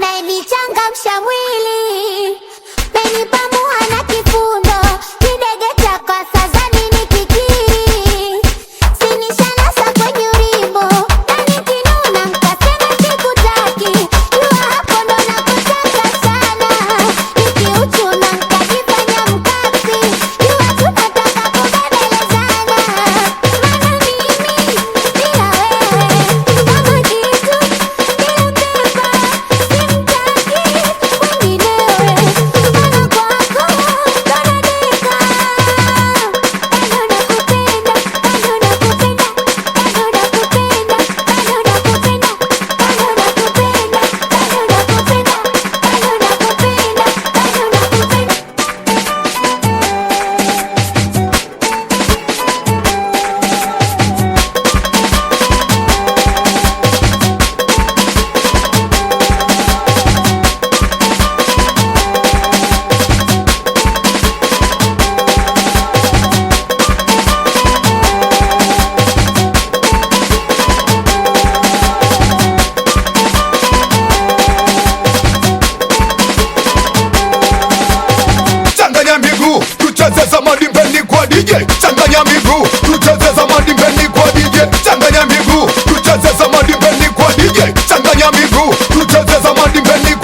anayenichangamsha mwili, menipa muha na kifundo, kidege cha kwa sazani nikikiri, sinishanasa kwenye urimbo, na nikinuna mkasema sikutaki, jua hapo ndo nakutaka sana, nikiuchuna mkajifanya mkapi, jua tunataka kubembelezana, mana mimi bila wewe kama kitu nilimbipa, simtaki mwinginewe, mana kwako ndo nadeka, bado nakupenda, bado nakupenda, bado nakupenda, bado nakupenda, bado nakupenda, bado nakupenda, bado nakupenda, bado nakupenda. Changanya miguu tucheze za madimbeni kwa DJ. Changanya miguu tucheze za madimbeni kwa DJ. Changanya miguu tucheze za madimbeni kwa DJ. Changanya miguu tucheze za madimbeni